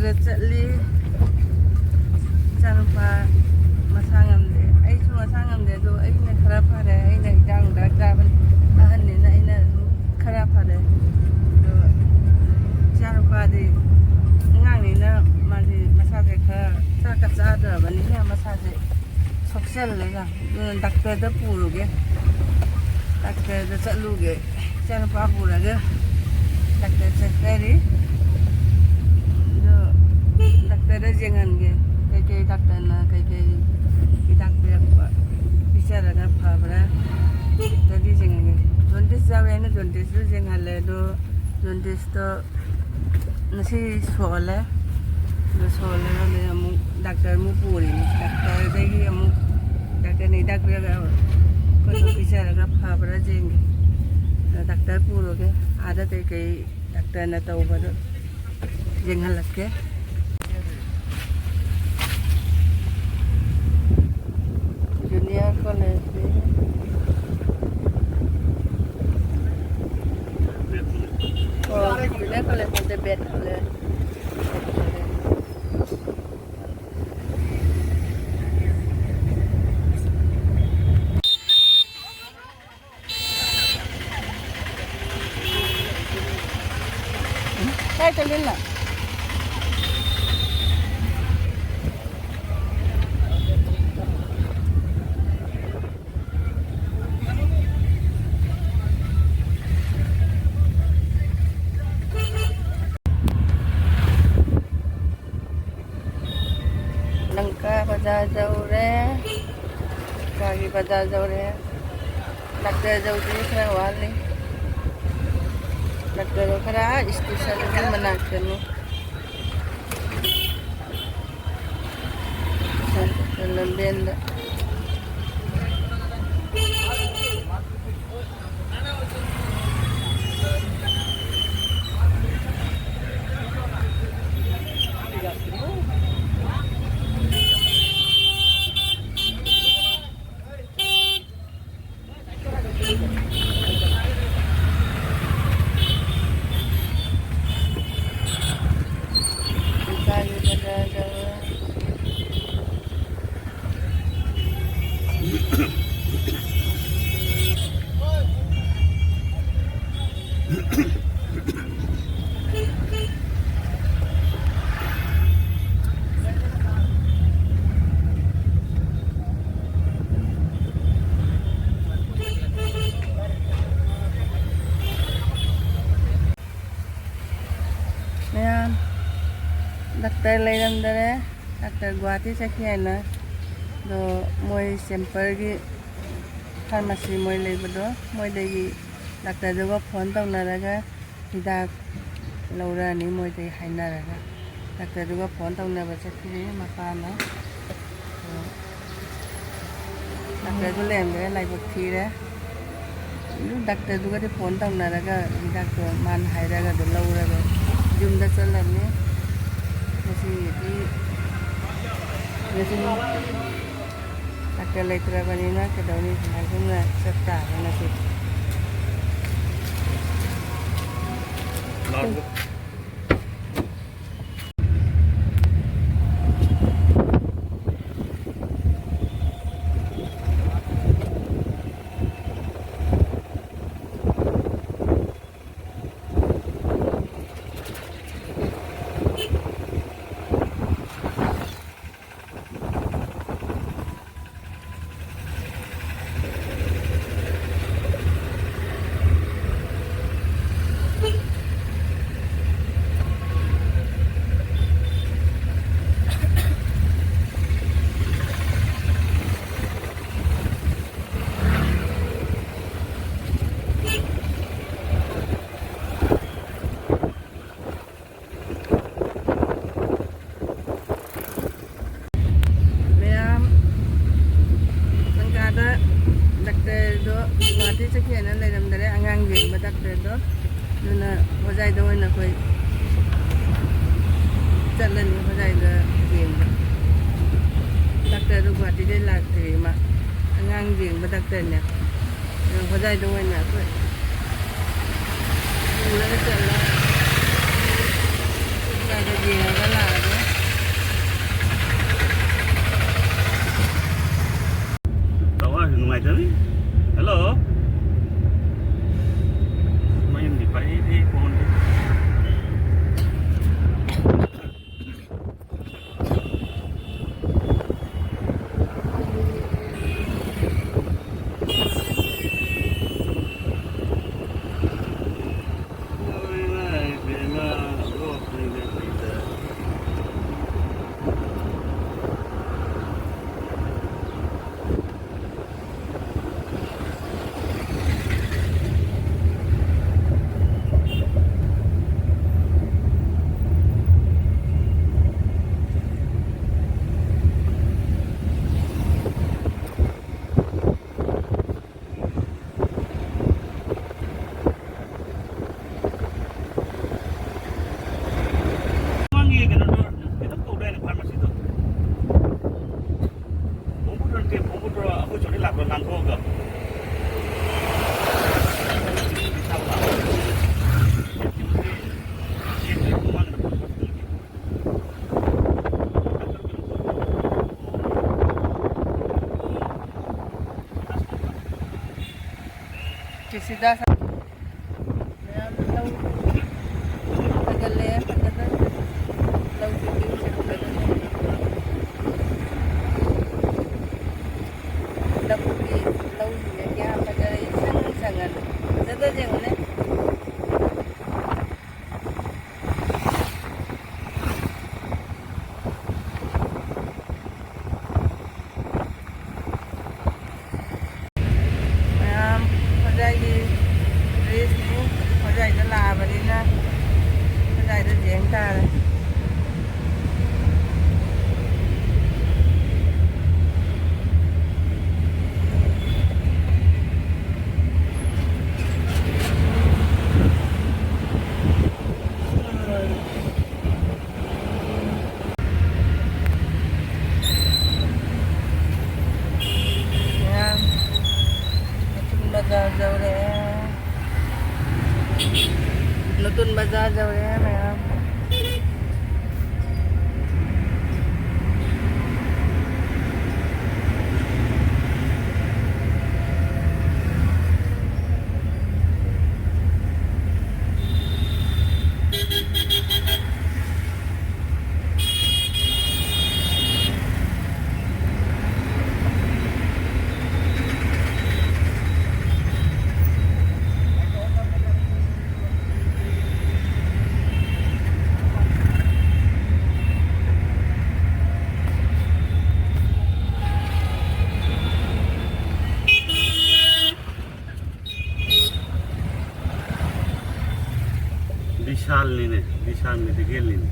ꯗꯣꯛꯇꯔꯗ ꯆꯠꯂꯤ ꯏꯆꯥꯅꯨꯄꯥ ꯃꯁꯥ ꯉꯝꯗꯦ ꯑꯩꯁꯨ ꯃꯁꯥ ꯉꯝꯗꯦ ꯑꯗꯣ ꯑꯩꯅ ꯈꯔ ꯐꯔꯦ ꯑꯩꯅ ꯍꯤꯗꯥꯛ ꯅꯨꯡꯗꯥꯛ ꯆꯥꯕꯅꯤ ꯑꯍꯟꯅꯤꯅ ꯑꯩꯅ ꯑꯗꯨꯝ ꯈꯔ ꯐꯔꯦ ꯑꯗꯣ ꯏꯆꯥꯅꯨꯄꯥꯗꯤ ꯑꯉꯥꯡꯅꯤꯅ ꯃꯥꯗꯤ ꯃꯁꯥꯁꯦ ꯈꯔ ꯆꯥꯛꯀ ꯆꯥꯗ꯭ꯔꯕꯅꯤꯅ ꯃꯁꯥꯁꯦ ꯁꯣꯛꯆꯜꯂꯦꯒ ꯑꯗꯨꯅ ꯗꯥꯛꯇꯔꯗ ꯄꯨꯔꯨꯒꯦ ꯗꯥꯛꯇꯔꯗ ꯆꯠꯂꯨꯒꯦ ꯏꯆꯥꯅꯨꯄꯥ ꯄꯨꯔꯒ ꯗꯥꯛꯇꯔ ꯆꯠꯀꯔꯤ ꯑꯗꯣ ꯗꯥꯛꯇꯔꯗ ꯌꯦꯡꯍꯟꯒꯦ ꯀꯩꯀꯩ ꯗꯥꯛꯇꯔꯅ ꯀꯩꯀꯩ ꯍꯤꯗꯥꯛ ꯄꯤꯔꯛꯄ ꯄꯤꯖꯔꯒ ꯐꯕ꯭ꯔꯥ ꯗꯥꯛꯇꯔꯗꯤ ꯌꯦꯡꯍꯟꯒꯦ ꯖꯣꯟꯗꯤꯁ ꯌꯥꯎꯋꯦꯅ ꯖꯣꯟꯗꯤꯁꯁꯨ ꯌꯦꯡꯍꯜꯂꯦ ꯑꯗꯣ ꯖꯣꯟꯗꯤꯁꯇꯣ ꯉꯁꯤ ꯁꯣꯜꯂꯦ ꯑꯗꯣ ꯁꯣꯜꯂꯒ ꯑꯃꯨꯛ ꯗꯥꯛꯇꯔ ꯑꯃꯨꯛ ꯄꯨꯔꯤꯅꯤ ꯗꯥꯛꯇꯔꯗꯒꯤ ꯑꯃꯨꯛ ꯗꯥꯛꯇꯔꯅ ꯍꯤꯗꯥꯛ ꯄꯤꯔꯒ ꯑꯩꯈꯣꯏꯅ ꯄꯤꯖꯔꯒ ꯐꯕ꯭ꯔꯥ ꯌꯦꯡꯒꯦ ꯗꯥꯛꯇꯔ ꯄꯨꯔꯒꯦ आधा कई डॉक्टर ने तो ऊपर जंगल लग के जूनियर कॉलेज जूनियर कॉलेज में बेड कॉलेज काय चलेल ना लंका बाजार जाऊ रे काही बाजार जाऊ रे डॉक्टर जाऊ दे खरा वाली डॉक्टर खरा स्टेशन की मना करने लंबेंद डॉक्टर लेरमदरे डॉक्टर गुवाहाटी चखियाना दो मोय सेम्पर की फार्मेसी मोय लेबदो मोय देगी डॉक्टर दुगा फोन तौनारगा हिदाक लौरानी मोय दे हायनारगा डॉक्टर दुगा फोन तौनाबा चखिनि मकाना डॉक्टर को लेमदरे लाइबक थीरे डॉक्टर दुगा दे फोन तौनारगा हिदाक तो मान हायरागा दो लौरागा जुमदा चलने Pakai letra banina ke dauni langsungnya serta nasi. Guwahati sakhiana leramdare angang yengba doctor do duna hojai do na koi chalani hojai da yengba doctor do Guwahati de lagtri ma angang yengba doctor ne hojai do na koi pura chala da yenga la सीधा सा ma'am love फजले फजले love video से love भी love है क्या फजले संग संगन ज़्यादा जेंगने Hojai dress ni hojai dah lah beri na hojai dah jeng tar बाजार जा रहे हैं नतून बाजार जा रहे हैं मैम विशाल ने गेल